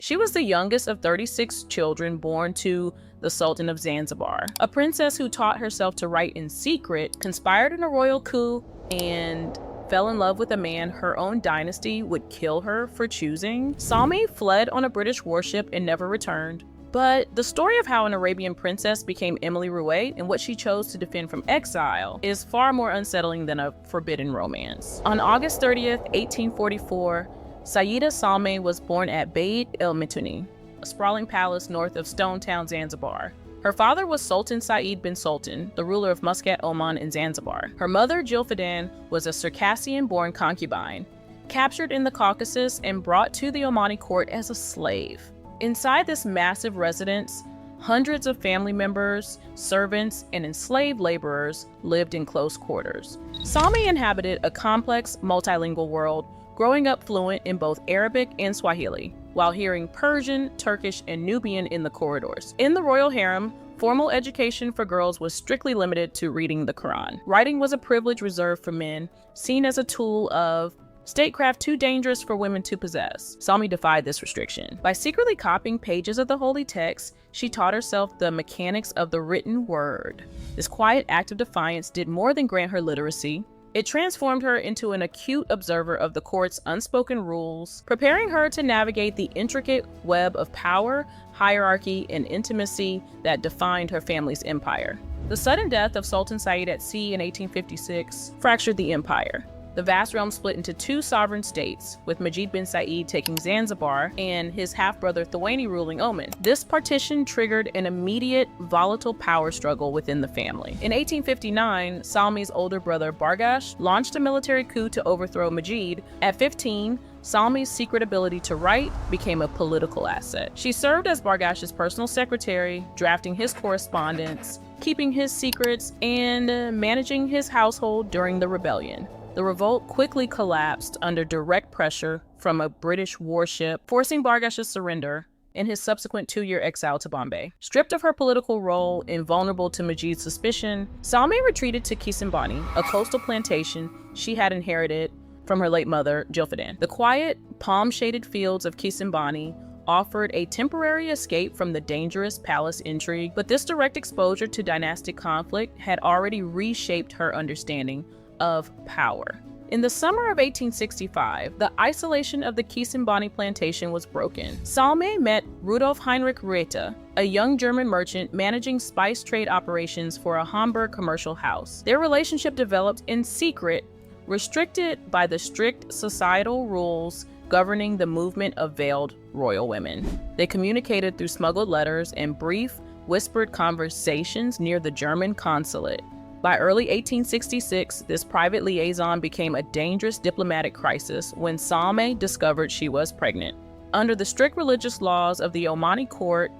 She was the youngest of 36 children born to the Sultan of Zanzibar, a princess who taught herself to write in secret, conspired in a royal coup, and fell in love with a man her own dynasty would kill her for choosing. Salme fled on a British warship and never returned. But the story of how an Arabian princess became Emily Rouet and what she chose to defend from exile is far more unsettling than a forbidden romance. On August 30th, 1844, Sayyida Salme was born at Beit el Mitouni, a sprawling palace north of Stone Town, Zanzibar. Her father was Sultan Said bin Sultan, the ruler of Muscat, Oman, and Zanzibar. Her mother, Jilfadan, was a Circassian-born concubine, captured in the Caucasus and brought to the Omani court as a slave. Inside this massive residence, hundreds of family members, servants, and enslaved laborers lived in close quarters. Salme inhabited a complex, multilingual world, growing up fluent in both Arabic and Swahili, while hearing Persian, Turkish, and Nubian in the corridors. In the royal harem, formal education for girls was strictly limited to reading the Quran. Writing was a privilege reserved for men, seen as a tool of statecraft too dangerous for women to possess. Salme defied this restriction. By secretly copying pages of the holy text, she taught herself the mechanics of the written word. This quiet act of defiance did more than grant her literacy. It transformed her into an acute observer of the court's unspoken rules, preparing her to navigate the intricate web of power, hierarchy, and intimacy that defined her family's empire. The sudden death of Sultan Said at sea in 1856 fractured the empire. The vast realm split into two sovereign states, with Majid bin Said taking Zanzibar and his half-brother Thawani ruling Oman. This partition triggered an immediate, volatile power struggle within the family. In 1859, Salme's older brother Bargash launched a military coup to overthrow Majid. At 15, Salme's secret ability to write became a political asset. She served as Bargash's personal secretary, drafting his correspondence, keeping his secrets, and managing his household during the rebellion. The revolt quickly collapsed under direct pressure from a British warship, forcing Bargash's surrender and his subsequent 2-year exile to Bombay. Stripped of her political role and vulnerable to Majid's suspicion, Salme retreated to Kisambani, a coastal plantation she had inherited from her late mother, Jilfadan. The quiet, palm-shaded fields of Kisambani offered a temporary escape from the dangerous palace intrigue, but this direct exposure to dynastic conflict had already reshaped her understanding of power. In the summer of 1865, the isolation of the Kisambani plantation was broken. Salme met Rudolf Heinrich Reuter, a young German merchant managing spice trade operations for a Hamburg commercial house. Their relationship developed in secret, restricted by the strict societal rules governing the movement of veiled royal women. They communicated through smuggled letters and brief, whispered conversations near the German consulate. By early 1866, this private liaison became a dangerous diplomatic crisis when Salme discovered she was pregnant. Under the strict religious laws of the Omani court,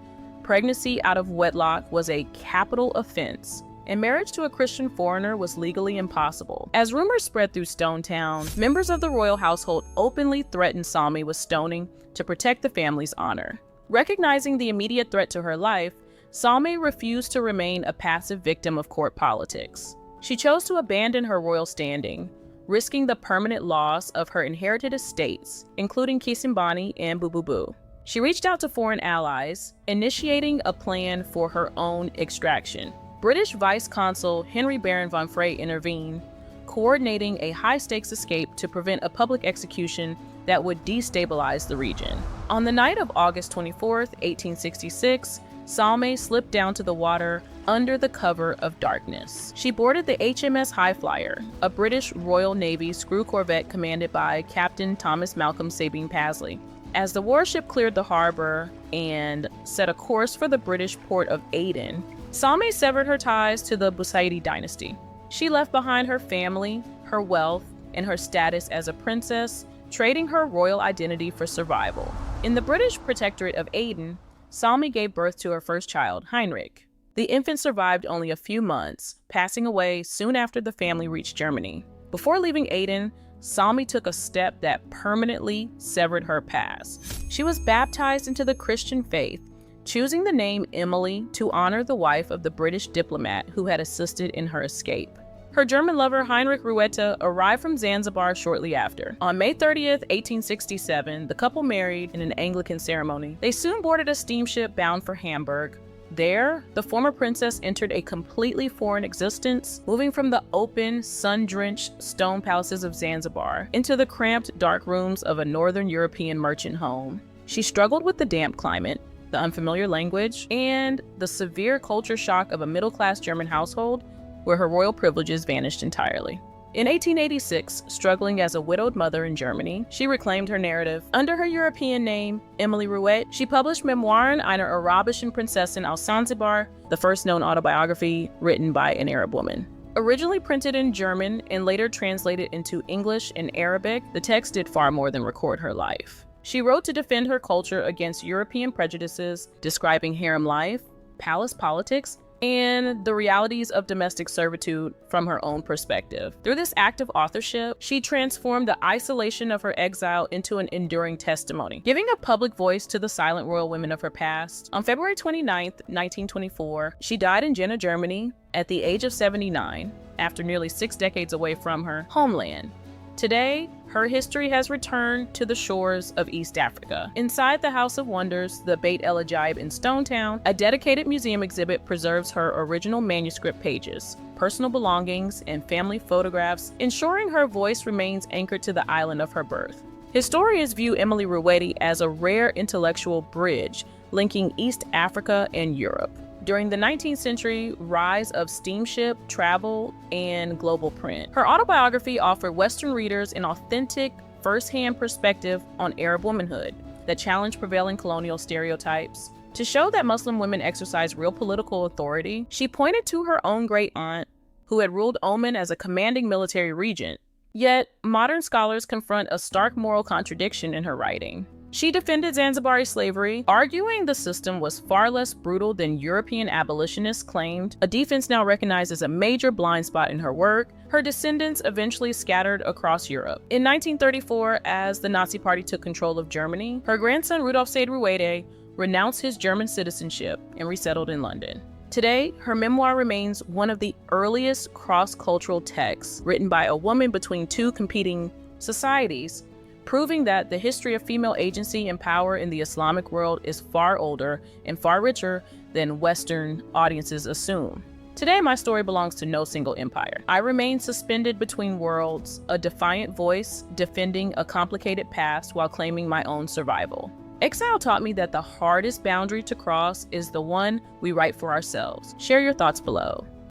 pregnancy out of wedlock was a capital offense, and marriage to a Christian foreigner was legally impossible. As rumors spread through Stone Town, members of the royal household openly threatened Salme with stoning to protect the family's honor. Recognizing the immediate threat to her life, Salme refused to remain a passive victim of court politics. She chose to abandon her royal standing, risking the permanent loss of her inherited estates, including Kisambani and Bububu. She reached out to foreign allies, initiating a plan for her own extraction. British Vice Consul Henry Baron von Frey intervened, coordinating a high-stakes escape to prevent a public execution that would destabilize the region. On the night of August 24, 1866, Salme slipped down to the water under the cover of darkness. She boarded the HMS Highflyer, a British Royal Navy screw corvette commanded by Captain Thomas Malcolm Sabine Pasley. As the warship cleared the harbor and set a course for the British port of Aden, Salme severed her ties to the Busaidi dynasty. She left behind her family, her wealth, and her status as a princess, trading her royal identity for survival. In the British protectorate of Aden, Salme gave birth to her first child, Heinrich. The infant survived only a few months, passing away soon after the family reached Germany. Before leaving Aden, Salme took a step that permanently severed her past. She was baptized into the Christian faith, choosing the name Emily to honor the wife of the British diplomat who had assisted in her escape. Her German lover Heinrich Ruete arrived from Zanzibar shortly after. On May 30th, 1867, the couple married in an Anglican ceremony. They soon boarded a steamship bound for Hamburg. There, the former princess entered a completely foreign existence, moving from the open, sun-drenched stone palaces of Zanzibar into the cramped, dark rooms of a northern European merchant home. She struggled with the damp climate, the unfamiliar language, and the severe culture shock of a middle-class German household where her royal privileges vanished entirely. In 1886, struggling as a widowed mother in Germany, she reclaimed her narrative. Under her European name, Emily Ruete, she published Memoiren einer Arabischen Prinzessin aus Zanzibar, the first known autobiography written by an Arab woman. Originally printed in German and later translated into English and Arabic, the text did far more than record her life. She wrote to defend her culture against European prejudices, describing harem life, palace politics, and the realities of domestic servitude from her own perspective. Through this act of authorship, she transformed the isolation of her exile into an enduring testimony, giving a public voice to the silent royal women of her past. On February 29, 1924, she died in Jena, Germany, at the age of 79, after nearly 6 decades away from her homeland. Today, her history has returned to the shores of East Africa. Inside the House of Wonders, the Beit El Ajaib in Stonetown, a dedicated museum exhibit preserves her original manuscript pages, personal belongings, and family photographs, ensuring her voice remains anchored to the island of her birth. Historians view Emily Ruete as a rare intellectual bridge linking East Africa and Europe. During the 19th century rise of steamship, travel, and global print, her autobiography offered Western readers an authentic, first-hand perspective on Arab womanhood that challenged prevailing colonial stereotypes. To show that Muslim women exercise real political authority, she pointed to her own great-aunt, who had ruled Oman as a commanding military regent. Yet, modern scholars confront a stark moral contradiction in her writing. She defended Zanzibari slavery, arguing the system was far less brutal than European abolitionists claimed, a defense now recognized as a major blind spot in her work. Her descendants eventually scattered across Europe. In 1934, as the Nazi Party took control of Germany, her grandson Rudolf Said Ruete renounced his German citizenship and resettled in London. Today, her memoir remains one of the earliest cross-cultural texts written by a woman between two competing societies, proving that the history of female agency and power in the Islamic world is far older and far richer than Western audiences assume. Today, my story belongs to no single empire. I remain suspended between worlds, a defiant voice defending a complicated past while claiming my own survival. Exile taught me that the hardest boundary to cross is the one we write for ourselves. Share your thoughts below.